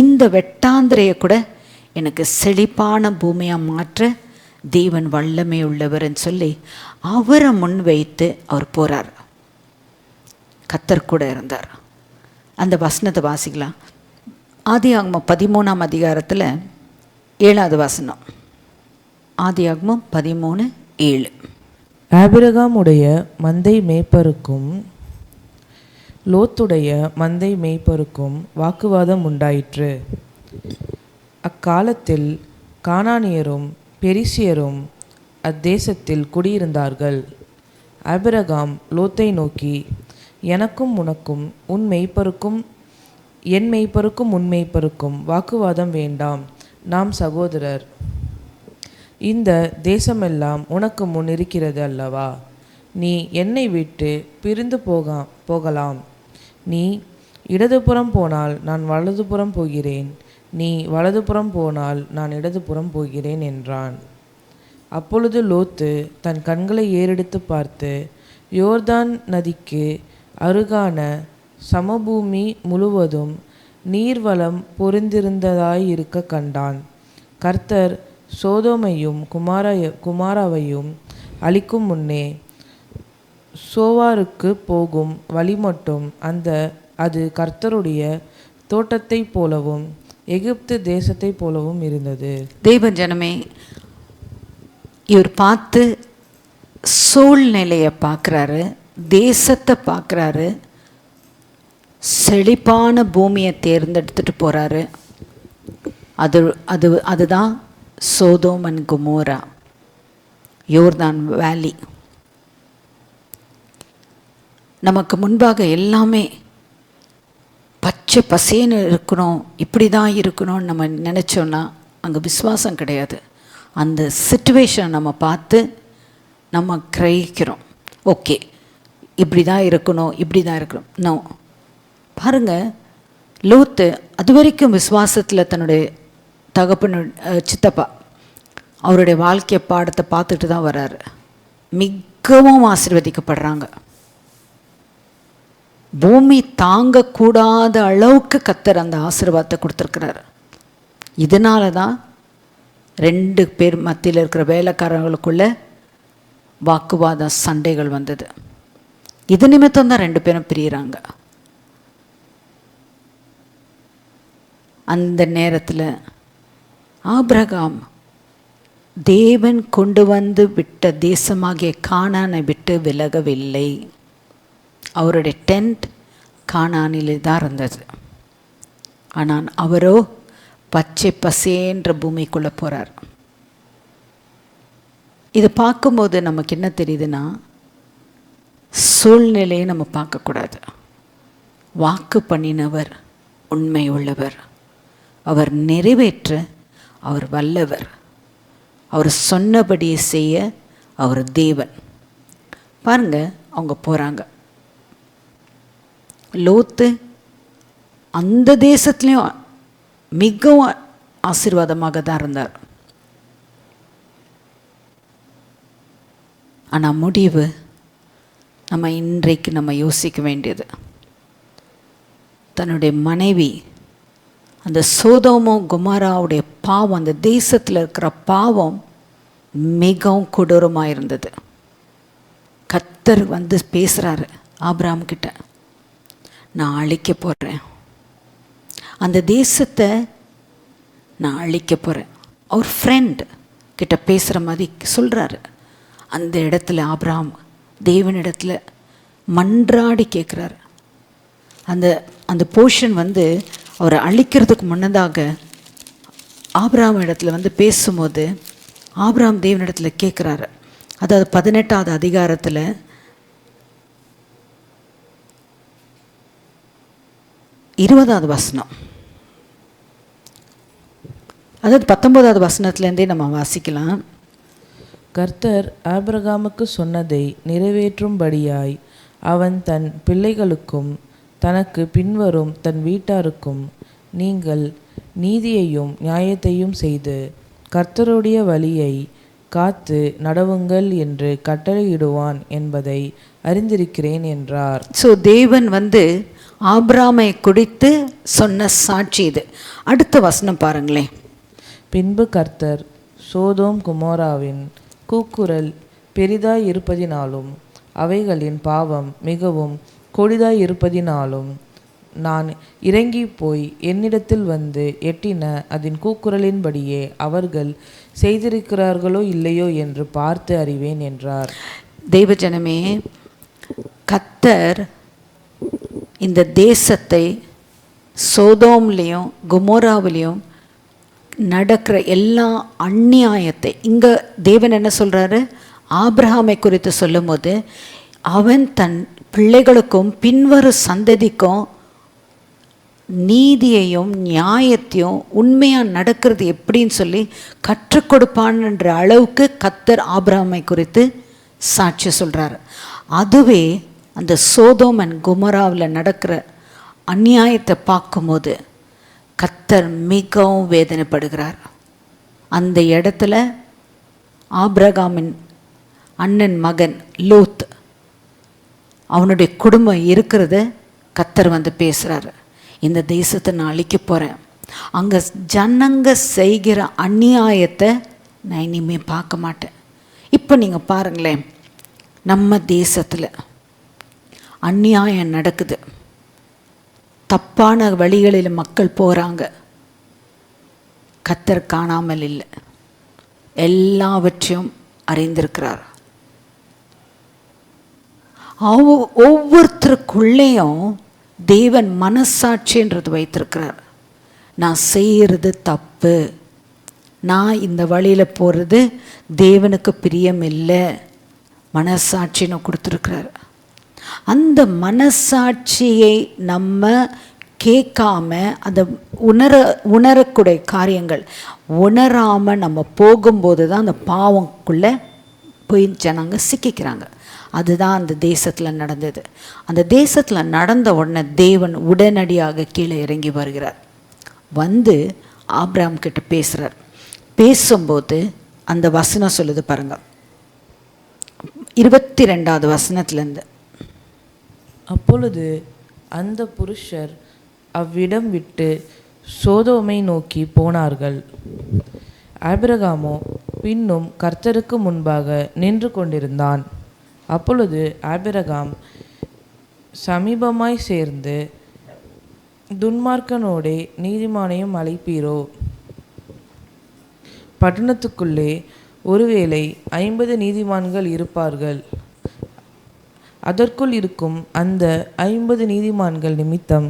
இந்த வெட்டாந்திரையை கூட எனக்கு செழிப்பான பூமியாக மாற்ற தேவன் வல்லமை உள்ளவர்ன்னு சொல்லி அவரை முன் வைத்து அவர் போகிறார். கர்த்தர் கூட இருந்தார். அந்த வசனத்தை வாசிக்கலாம். ஆதியாகமம் 13ஆம் அதிகாரத்தில் 7வது வசனம். ஆதியாகமம் 13:7. ஆபிரகாமுடைய மந்தை மேய்ப்பருக்கும் லோத்துடைய மந்தை மேய்ப்பருக்கும் வாக்குவாதம் உண்டாயிற்று. அக்காலத்தில் கானானியரும் பெரிசியரும் அத்தேசத்தில் குடியிருந்தார்கள். ஆபிரகாம் லோத்தை நோக்கி, எனக்கும் உனக்கும் உன் மெய்ப்பருக்கும் என் மெய்ப்பருக்கும் உன் மெய்ப்பருக்கும் வாக்குவாதம் வேண்டாம், நாம் சகோதரர். இந்த தேசமெல்லாம் உனக்கு முன் இருக்கிறது அல்லவா? நீ என்னை விட்டு பிரிந்து போகலாம். நீ இடதுபுறம் போனால் நான் வலதுபுறம் போகிறேன், நீ வலதுபுறம் போனால் நான் இடதுபுறம் போகிறேன் என்றான். அப்பொழுது லோத்து தன் கண்களை ஏறெடுத்து பார்த்து யோர்தான் நதிக்கு அருகான சமபூமி முழுவதும் நீர்வளம் பொருந்திருந்ததாயிருக்க கண்டான். கர்த்தர் சோதோமையும் குமாராவையும் அழிக்கும் முன்னே சோவாருக்கு போகும் வழி மட்டும் அது கர்த்தருடைய தோட்டத்தை போலவும் எகிப்து தேசத்தை போலவும் இருந்தது. தேவ ஜனமே, இவர் பார்த்து சூழ்நிலையை பார்க்குறாரு, தேசத்தை பார்க்குறாரு, செழிப்பான பூமியை தேர்ந்தெடுத்துட்டு போகிறாரு. அதுதான் சோதோம் அண்ட் கொமோரா, யோர்தான் வேலி. நமக்கு முன்பாக எல்லாமே பச்சை பசேன்னு இருக்கணும், இப்படி தான் இருக்கணும்னு நம்ம நினச்சோன்னா அங்கே விசுவாசம் கிடையாது. அந்த சிச்சுவேஷன் நம்ம பார்த்து நம்ம கிரகிக்கிறோம், ஓகே இப்படி தான் இருக்கணும், இப்படி தான் இருக்கணும். நோ, பாருங்கள், லோத்து அது வரைக்கும் விசுவாசத்தில் தன்னுடைய தகப்பனு சித்தப்பா அவருடைய வாழ்க்கை பாடத்தை பார்த்துட்டு தான் வர்றாரு. மிகவும் ஆசீர்வதிக்கப்படுறாங்க. பூமி தாங்கக்கூடாத அளவுக்கு கர்த்தர் அந்த ஆசீர்வாதத்தை கொடுத்துருக்கிறார். இதனால தான் 2 பேர் மத்தியில் இருக்கிற வேலைக்காரங்களுக்குள்ள வாக்குவாத சண்டைகள் வந்தது. இது நிமித்தம் தான் 2 பேரும் பிரிகிறாங்க. அந்த நேரத்தில் ஆபிரகாம் தேவன் கொண்டு வந்து விட்ட தேசமாகிய கானானை விட்டு விலகவில்லை. அவருடைய டென்ட் கானானிலே தான் இருந்தது. ஆனால் அவரோ பச்சை பசேன்ற பூமிக்குள்ளே போகிறார். இது பார்க்கும்போது நமக்கு என்ன தெரியுதுன்னா, சூழ்நிலையை நம்ம பார்க்கக்கூடாது. வாக்கு பண்ணினவர் உண்மை உள்ளவர், அவர் நிறைவேற்ற அவர் வல்லவர், அவர் சொன்னபடியே செய்ய அவர் தேவன். பாருங்க, அவங்க போகிறாங்க. லோத்து அந்த தேசத்துலேயும் மிகவும் ஆசீர்வாதமாக தான் இருந்தார். ஆனால் முடிவு நம்ம இன்றைக்கு நம்ம யோசிக்க வேண்டியது, தன்னுடைய மனைவி அந்த சோதோமும் குமாராவுடைய பாவம், அந்த தேசத்தில் இருக்கிற பாவம் மிகவும் கொடூரமாக இருந்தது. கர்த்தர் வந்து பேசுகிறாரு ஆபிரகாம் கிட்ட, நான் அழிக்க போகிறேன், அந்த தேசத்தை நான் அழிக்க போகிறேன். அவர் ஃப்ரெண்ட் கிட்ட பேசுகிற மாதிரி சொல்கிறாரு. அந்த இடத்துல ஆபிரகாம் தேவனிடத்தில் மன்றாடி கேட்குறாரு. அந்த போர்ஷன் வந்து அவரை அழிக்கிறதுக்கு முன்னதாக ஆபிரகாம் இடத்துல வந்து பேசும்போது ஆபிரகாம் தேவனிடத்தில் கேட்குறாரு. அதாவது 18வது அதிகாரத்தில் 20வது வசனம், அதாவது 19வது வசனத்துலேருந்தே நம்ம வாசிக்கலாம். கர்த்தர் ஆபிரகாமுக்கு சொன்னதை நிறைவேற்றும்படியாய் அவன் தன் பிள்ளைகளுக்கும் தனக்கு பின்வரும் தன் வீட்டாருக்கும் நீங்கள் நீதியையும் நியாயத்தையும் செய்து கர்த்தருடைய வழியை காத்து நடவுங்கள் என்று கட்டளையிடுவான் என்பதை அறிந்திருக்கிறேன் என்றார். ஸோ தேவன் வந்து ஆபிரகாமை குறித்து சொன்ன சாட்சி இது. அடுத்த வசனம் பாருங்களேன். பின்பு கர்த்தர் சோதோம் குமோராவின் கூக்குரல் பெரிதாய் இருப்பதினாலும் அவைகளின் பாவம் மிகவும் கொடிதாய் இருப்பதினாலும் நான் இறங்கி போய் என்னிடத்தில் வந்து எட்டின அதன் கூக்குரலின்படியே அவர்கள் செய்திருக்கிறார்களோ இல்லையோ என்று பார்த்து அறிவேன் என்றார். தெய்வஜனமே, கர்த்தர் இந்த தேசத்தை சோதோம்லேயும் குமோராவிலையும் நடக்கிற எல்லா அந்நியாயத்தை, இங்கே தேவன் என்ன சொல்கிறாரு, ஆபிரகாமை குறித்து சொல்லும்போது அவன் தன் பிள்ளைகளுக்கும் பின்வரும் சந்ததிக்கும் நீதியையும் நியாயத்தையும் உண்மையாக நடக்கிறது எப்படின்னு சொல்லி கற்றுக் கொடுப்பான்ன்ற அளவுக்கு கர்த்தர் ஆபிரகாமை குறித்து சாட்சி சொல்கிறார். அதுவே அந்த சோதோம் அண்ட் குமோராவில் நடக்கிற அநியாயத்தை பார்க்கும்போது கர்த்தர் மிகவும் வேதனைப்படுகிறார். அந்த இடத்துல ஆபிரகாமின் அண்ணன் மகன் லோத், அவனுடைய குடும்பம் இருக்கிறத கர்த்தர் வந்து பேசுகிறாரு. இந்த தேசத்தை நான் அழிக்க போகிறேன், அங்கே ஜனங்க செய்கிற அநியாயத்தை நான் இனிமேல் பார்க்க மாட்டேன். இப்போ நீங்கள் பாருங்களேன், நம்ம தேசத்தில் அநியாயம் நடக்குது, தப்பான வழிகளில் மக்கள் போகிறாங்க. கர்த்தர் காணாமல் இல்லை, எல்லாவற்றையும் அறிந்திருக்கிறார். ஒவ்வொருத்தருக்குள்ளேயும் தேவன் மனசாட்சின்றது வைத்திருக்கிறார். நான் செய்கிறது தப்பு, நான் இந்த வழியில் போகிறது தேவனுக்கு பிரியம் இல்லை, மனசாட்சின்னு கொடுத்துருக்கிறார். அந்த மனசாட்சியை நம்ம கேட்காம, அதை உணரக்கூடிய காரியங்கள் உணராமல் நம்ம போகும்போது தான் அந்த பாவங்குள்ளே போய் ஜனங்க சிக்கிக்கிறாங்க. அதுதான் அந்த தேசத்தில் நடந்தது. அந்த தேசத்தில் நடந்த உடனே தேவன் உடனடியாக கீழே இறங்கி வருகிறார். வந்து ஆபிரகாம் கிட்ட பேசுகிறார். பேசும்போது அந்த வசனம் சொல்லுது பாருங்க, 22வது வசனத்துலேருந்து. அப்பொழுது அந்த புருஷர் அவ்விடம் விட்டு சோதோமை நோக்கி போனார்கள். ஆபிரகாமோ பின்னும் கர்த்தருக்கு முன்பாக நின்று கொண்டிருந்தான். அப்பொழுது ஆபிரகாம் சமீபமாய் சேர்ந்து, துன்மார்க்கனோடே நீதிமானையும் அழைப்பீரோ? பட்டணத்துக்குள்ளே ஒருவேளை 50 நீதிமான்கள் இருப்பார்கள். அதற்குள் இருக்கும் அந்த 50 நீதிமான்கள் நிமித்தம்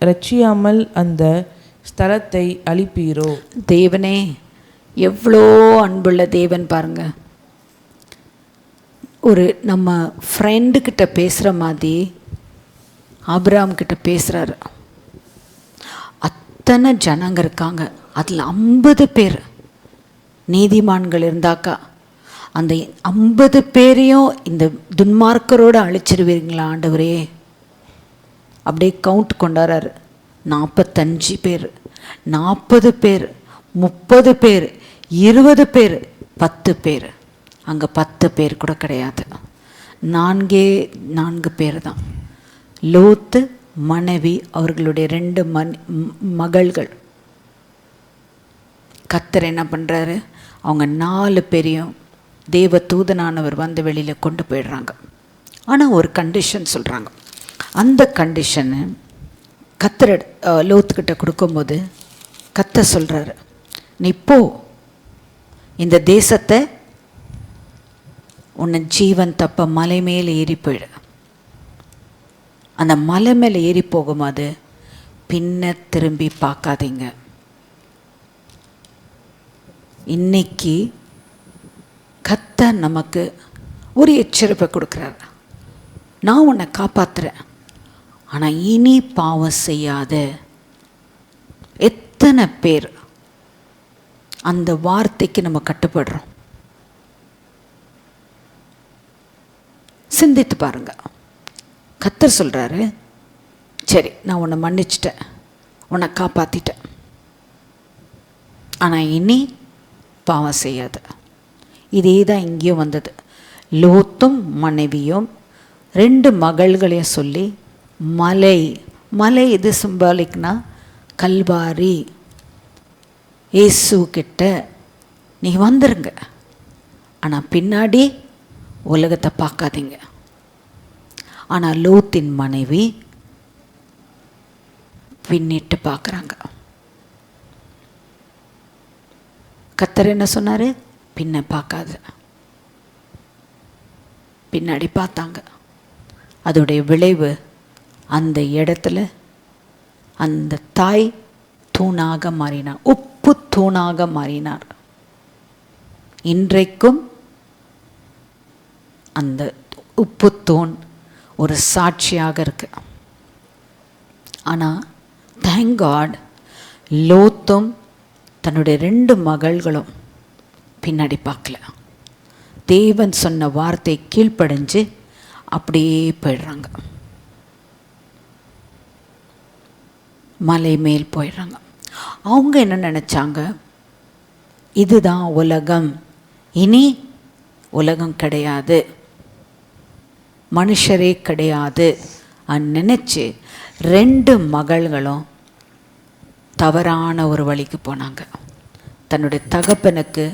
ரட்சியாமல் அந்த ஸ்தலத்தை அழிப்பீரோ? தேவனே, எவ்வளோ அன்புள்ள தேவன் பாருங்க. ஒரு நம்ம ஃப்ரெண்டுக்கிட்ட பேசுகிற மாதிரி ஆபிரகாம் கிட்ட பேசுகிறாரு. அத்தனை ஜனங்க இருக்காங்க, அதில் 50 பேர் நீதிமான்கள் இருந்தாக்கா அந்த 50 பேரையும் இந்த துன்மார்க்கரோடு அழிச்சிருவீங்களா ஆண்டவரே? அப்படியே கவுண்ட் கொண்டாடுறாரு. 45 பேர், 40 பேர், 30 பேர், 20 பேர், 10 பேர். அங்கே 10 பேர் கூட கிடையாது, 4 பேர் தான். லோத்து, மனைவி, அவர்களுடைய 2 மகள்கள். கர்த்தர் என்ன பண்ணுறாரு, அவங்க 4 பேரையும் தேவ தூதனானவர் வந்து வெளியில் கொண்டு போயிடுறாங்க. ஆனால் ஒரு கண்டிஷன் சொல்கிறாங்க. அந்த கண்டிஷனை கர்த்தர் லோத்துக்கிட்ட கொடுக்கும்போது கர்த்தர் சொல்கிறாரு, நீ போ, இந்த தேசத்தை உன்னை ஜீவன் தப்ப மலை மேலே ஏறி போயிடு. அந்த மலை மேலே ஏறி போகும்போது பின்ன திரும்பி பார்க்காதீங்க. இன்னைக்கு கர்த்தர் நமக்கு ஒரு எச்சரிப்பை கொடுக்குறார். நான் உன்னை காப்பாற்றுறேன், ஆனால் இனி பாவம் செய்யாத. எத்தனை பேர் அந்த வார்த்தைக்கு நம்ம கட்டுப்படுறோம்? சிந்தித்து பாருங்க. கர்த்தர் சொல்கிறாரு, சரி நான் உன்னை மன்னிச்சிட்டேன், உன்னை காப்பாற்றிட்டேன், ஆனால் இனி பாவம் செய்யாத. இதே தான் இங்கேயும் வந்தது. லோத்தும் மனைவியும் 2 மகள்களையும் சொல்லி மலை. மலை இது சிம்பாலிக்னா கல்வாரி. இயேசுக்கிட்ட நீங்கள் வந்துருங்க, ஆனால் பின்னாடி உலகத்தை பார்க்காதீங்க. ஆனால் லோத்தின் மனைவி பின்னிட்டு பார்க்குறாங்க. கர்த்தர் என்ன சொன்னார்? பின்ன பார்க்காத, பின்னாடி பார்த்தாங்க. அதோடைய விளைவு அந்த இடத்துல அந்த தாய் தூணாக மாறினார், உப்பு தூணாக மாறினார். இன்றைக்கும் அந்த உப்பு தூண் ஒரு சாட்சியாக இருக்கு. ஆனால் தேங்க் காட், லோத்தும் தன்னுடைய 2 மகள்களும் பின்னாடி பார்க்கல. தேவன் சொன்ன வார்த்தை கீழ்ப்படிஞ்சு அப்படியே போயிடுறாங்க, மலை மேல் போயிடுறாங்க. அவங்க என்ன நினச்சாங்க? இதுதான் உலகம், இனி உலகம் கிடையாது, மனுஷரே கிடையாது நினச்சி 2 மகள்களும் தவறான ஒரு வழிக்கு போனாங்க. தன்னுடைய தகப்பனுக்கு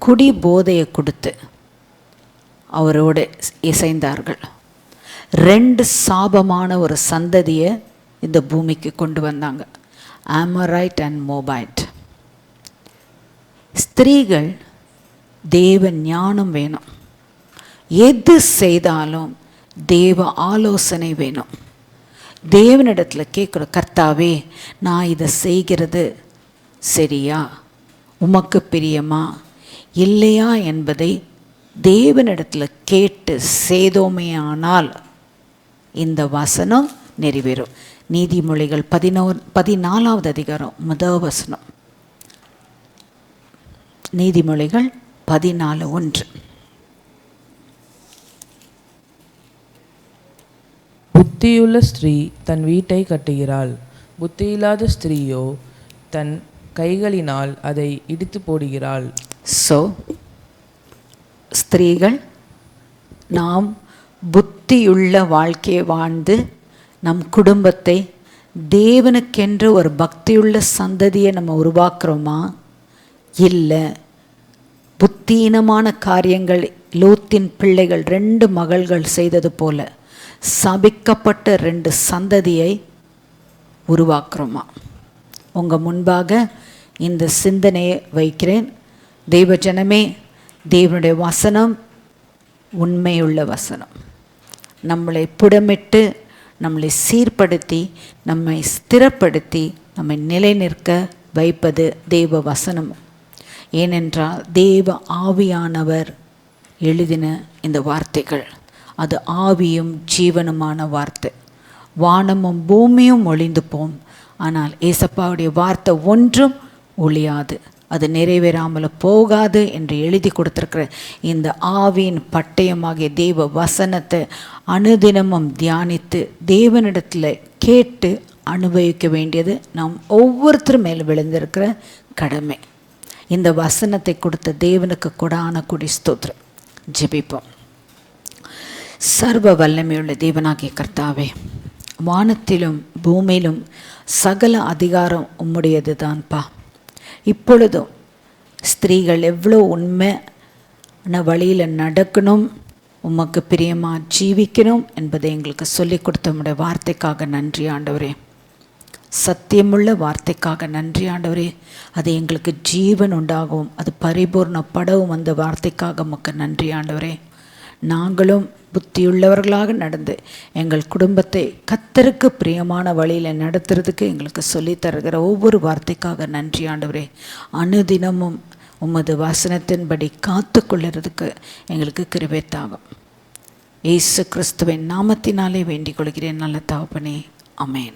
குடி போதையை கொடுத்து அவரோடு இசைந்தார்கள். 2 சாபமான ஒரு சந்ததியை இந்த பூமிக்கு கொண்டு வந்தாங்க, ஆமரைட் அண்ட் மோபைட். ஸ்திரீகள் தேவ ஞானம் வேணும், எது செய்தாலும் தேவ ஆலோசனை வேணும். தேவனிடத்தில் கேட்குற, கர்த்தாவே நான் இதை செய்கிறது சரியா, உமக்கு பிரியமா இல்லையா என்பதை தேவனிடத்தில் கேட்டு செய்தோமேயானால் இந்த வசனம் நிறைவேறும். நீதிமொழிகள் 14வது அதிகாரம் 1 வசனம். நீதிமொழிகள் 14:1. புத்தியுள்ள ஸ்திரீ தன் வீட்டை கட்டுகிறாள், புத்தியில்லாத ஸ்திரீயோ தன் கைகளினால் அதை இடித்து போடுகிறாள். ஸோ ஸ்திரீகள் நாம் புத்தியுள்ள வாழ்க்கையை வாழ்ந்து நம் குடும்பத்தை தேவனுக்கென்று ஒரு பக்தியுள்ள சந்ததியை நம்ம உருவாக்குறோமா? இல்லை, புத்தீனமான காரியங்கள் லோத்தின் பிள்ளைகள் 2 மகள்கள் செய்தது போல சபிக்கப்பட்ட 2 சந்ததியை உருவாக்குறோமா? உங்கள் முன்பாக இந்த சிந்தனையை வைக்கிறேன். தெய்வ ஜனமே, தேவனுடைய வசனம் உண்மையுள்ள வசனம். நம்மளை புடமிட்டு, நம்மளை சீர்படுத்தி, நம்மை ஸ்திரப்படுத்தி, நம்மை நிலைநிற்க வைப்பது தேவ வசனம். ஏனென்றால் தேவ ஆவியானவர் எழுதின இந்த வார்த்தைகள் அது ஆவியும் ஜீவனுமான வார்த்தை. வானமும் பூமியும் ஒளிந்து போம், ஆனால் ஏசப்பாவுடைய வார்த்தை ஒன்றும் ஒழியாது, அது நிறைவேறாமல் போகாது என்று எழுதி கொடுத்துருக்கிற இந்த ஆவியின் பட்டயமாகிய தேவ வசனத்தை அனுதினமும் தியானித்து தேவனிடத்தில் கேட்டு அனுபவிக்க வேண்டியது நாம் ஒவ்வொருத்தரும் மேல் விழுந்திருக்கிற கடமை. இந்த வசனத்தை கொடுத்த தேவனுக்கு கொடான கொடி ஸ்தோத்திரம். ஜெபிப்போம். சர்வ வல்லமையுள்ள தேவனாகிய கர்த்தாவே, வானத்திலும் பூமியிலும் சகல அதிகாரம் உம்முடையது தான்ப்பா. இப்பொழுதும் ஸ்திரீகள் எவ்வளோ உண்மையான வழியில் நடக்கணும், உமக்கு பிரியமாக ஜீவிக்கணும் என்பதை எங்களுக்கு சொல்லிக் கொடுத்த உம்முடைய வார்த்தைக்காக நன்றி ஆண்டவரே. சத்தியமுள்ள வார்த்தைக்காக நன்றி ஆண்டவரே. அது எங்களுக்கு ஜீவன் உண்டாகவும் அது பரிபூர்ணப்படவும் அந்த வார்த்தைக்காக உமக்கு நன்றி ஆண்டவரே. நாங்களும் புத்தியுள்ளவர்களாக நடந்து எங்கள் குடும்பத்தை கர்த்தருக்கு பிரியமான வழியில் நடத்துறதுக்கு எங்களுக்கு சொல்லித்தருகிற ஒவ்வொரு வார்த்தைக்காக நன்றி ஆண்டவரே. அனுதினமும் உமது வசனத்தின்படி காத்து கொள்ளுறதுக்கு எங்களுக்கு கிருபை தாகும். இயேசு கிறிஸ்துவின் நாமத்தினாலே வேண்டிக் கொள்கிறேன் நல்ல தகப்பனே, ஆமென்.